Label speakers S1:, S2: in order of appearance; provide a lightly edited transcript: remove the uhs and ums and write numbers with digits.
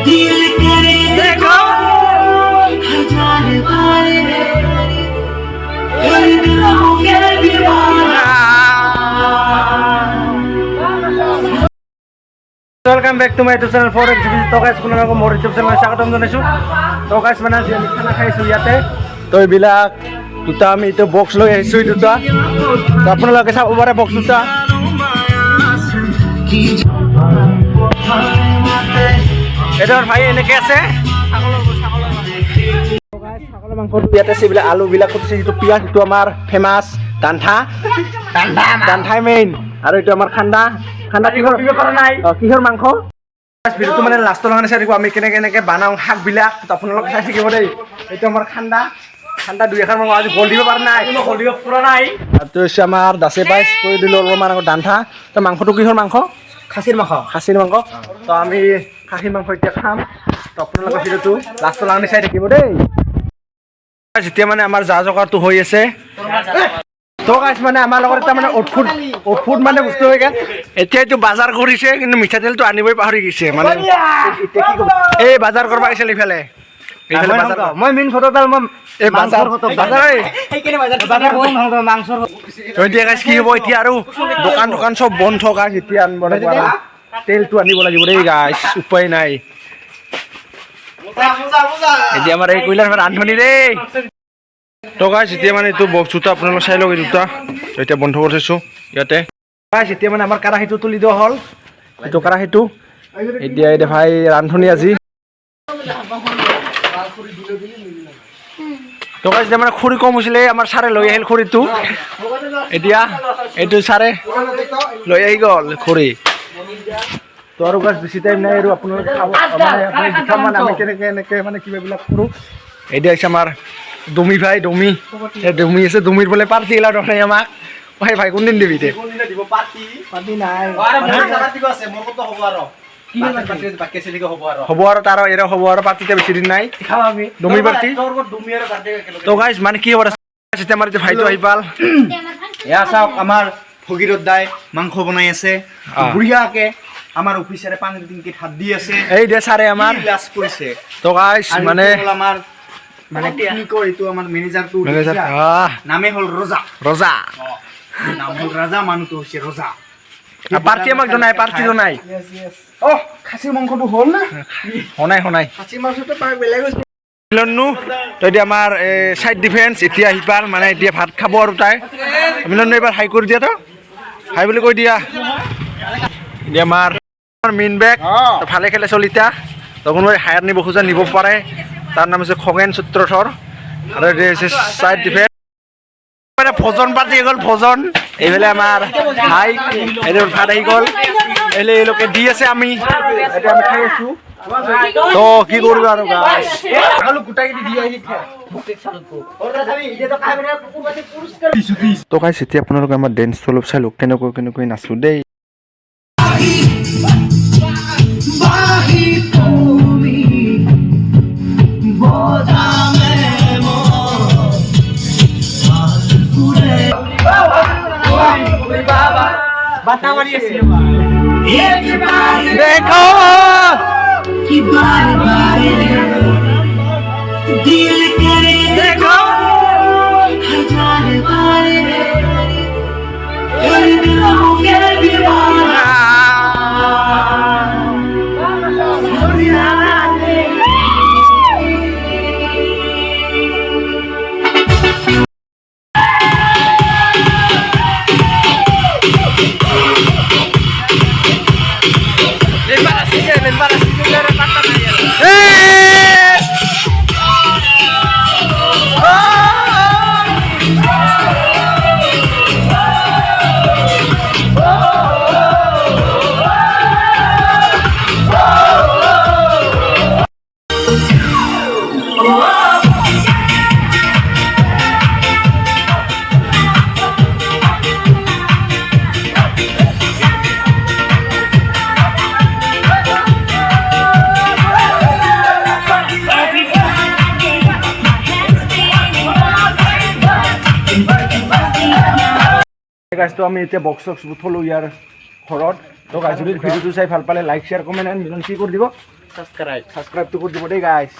S1: दिल करे देखो हजार बार फिर दिलोगे दीवाना।
S2: Welcome back to my YouTube channel for activity. तो गाइस আপোনালোকক মোৰ यूट्यूब চেনেলত স্বাগতম জনাইছোঁ। তো গাইস মানে আজি আমি খানা খাইছোঁ ইয়াতে। তো এইবিলাক দুটা আমি এইটো বক্স লৈ আহিছোঁ দুটা। তো আপোনালোকে চাব পাৰে বক্স দুটা। এটাৰ ভাই এনেকৈ আছে ছাগলৰ মাংসটো ইয়াতে আছে। এইবিলাক আলুবিলাক আছে, যিটো পিঁয়াজ সেইটো আমাৰ ফেমাছ দান্থাই মেইন। আৰু এইটো আমাৰ খান্দা কিহৰ মাংস ভিডিঅ'টো মানে লাষ্টৰ কাৰণে চাই থাকিব আমি কেনেকৈ বনাওঁ শাকবিলাক। আপোনালোকে চাই থাকিব দেই। এইটো আমাৰ ঠাণ্ডা দুই এখাৰ মাংস আজি গল দিব পৰা নাই এইটো হৈছে আমাৰ দাসে পাইছ কৰি দিলোঁ অলপমান আগত দান্ধা। তো মাংসটো কিহৰ মাংস? খাচীৰ মাংস। তো আমি খাচীৰ মাংস এতিয়া খাম। তো আপোনালোকে ভিডিঅ'টো লাষ্টৰ কাৰণে চাই থাকিব দেই। যেতিয়া মানে আমাৰ যা যোগাৰটো হৈ আছে তো গাইছ মানে আমাৰ লগত এটা মানে অটফুট মানে বস্তু হৈ গ'ল। এতিয়া এইটো বজাৰ কৰিছে কিন্তু মিঠাতেলটো আনিবই পাহৰি গৈছে। মানে এই বজাৰ কৰিব আহিছিল ইফালে মই মেইন ফটো এই বজাৰ এতিয়া গাইছ কি হ'ব এতিয়া আৰু দোকান চব বন্ধ গাইছ। এতিয়া আনিব লাগিব আৰু তেলটো আনিব লাগিব দেই গাইছ, উপায় নাই। এতিয়া আমাৰ এই কয়লাৰ ৰান্ধনি দেই। তো গাইছ এতিয়া মানে এইটো বক্স দুটা আপোনালোকে চাই লওক। এই দুটা এতিয়া বন্ধ কৰি থৈছোঁ ইয়াতে। গাইছ এতিয়া মানে আমাৰ কেৰাহীটো তুলি দিয়া হ'ল। এইটো কেৰাহীটো এতিয়া এই ভাই ৰান্ধনি আজি। তো গাইছ এতিয়া মানে খৰি কম হৈছিলে, আমাৰ ছাৰে লৈ আহিল খৰিটো। এতিয়া এইটো ছাৰে লৈ আহি গ'ল খৰি। তো আৰু গাইছ বেছি টাইম নাই আৰু আপোনালোকে খাব মানে আপুনি দেখাম মানে আমি কেনেকৈ এনেকৈ মানে কিবাবিলাক কৰোঁ। এতিয়া হৈছে আমাৰ ডমি ভাই ডমি আছে। ডমিৰ বোলে পাৰ্টি এলা নাই আমাক। ভাই কোনদিন দিবি দে হ'ব আৰু তাৰ এৰা হ'ব আৰু পাৰ্টিতে বেছি দিন নাই ডমি পাৰ্টি। তো গাইছ মানে কি হ'ব এতিয়া আমাৰ এতিয়া ভাইটো আহি পাল।
S3: এয়া চাওক আমাৰ ভগীৰত দাই মাংস বনাই আছে বঢ়িয়াকে। আমাৰ অফিচাৰে পানী টিংকিত হাত দি আছে।
S2: এই দে ছাৰে আমাৰ
S3: লাজ কৰিছে।
S2: তো গাইছ মানে
S3: আমাৰ মানে কি কয় এইটো আমাৰ মেনেজাৰটো নামে হ'ল ৰজা নাম হ'ল ৰাজা, মানুহটো হৈছে ৰজা।
S2: পাৰ্টি আমাক জনাই পাৰ্টিটো নাই।
S3: খাচী মাংসটো হ'ল না
S2: শুনাই
S3: খাচী মাংসটো পাই বেলেগ
S2: মিলননো। তো এতিয়া আমাৰ চাইড ডিফেন্স এতিয়া আহি পাল মানে এতিয়া ভাত খাব আৰু তাই মিলননো এইবাৰ হাই কৰি দিয়া। তো হাই বুলি কৈ দিয়া। এতিয়া আমাৰ মেইন বেগ ভালে খেলে চলিতা। তো কোনোবাই হায়াৰ নিব খোজা নিব পাৰে। তাৰ নাম হৈছে খগেন সূত্ৰধৰ। আৰু এইটো হৈছে চাইড ডিফেন্স মানে ভোজন পাৰ্টি হৈ গ'ল ভোজন। এইফালে আমাৰ ভাই এইটো ভাত আহি গ'ল। এইলোকে দি আছে আমি এতিয়া আমি খাই আছোঁ। তো কি কৰিবা আৰু তো গাইছ এতিয়া আপোনালোকে আমাৰ ডেন্সটো অলপ চাই লওক কেনেকৈ নাচোঁ দেই। देखो
S1: कि बार बार दिल करे देखो हजार बार फिर दिलोगे दीवाना।
S2: গাইছ তো আমি এতিয়া বক্স থলোঁ ইয়াৰ ঘৰত। তো গাইছ যদি ভিডিঅ'টো চাই ভাল পালে লাইক শ্বেয়াৰ কমেণ্ট এণ্ড মিলন কি কৰি দিব ছাবস্ক্ৰাইবটো কৰি দিব দেই গাইছ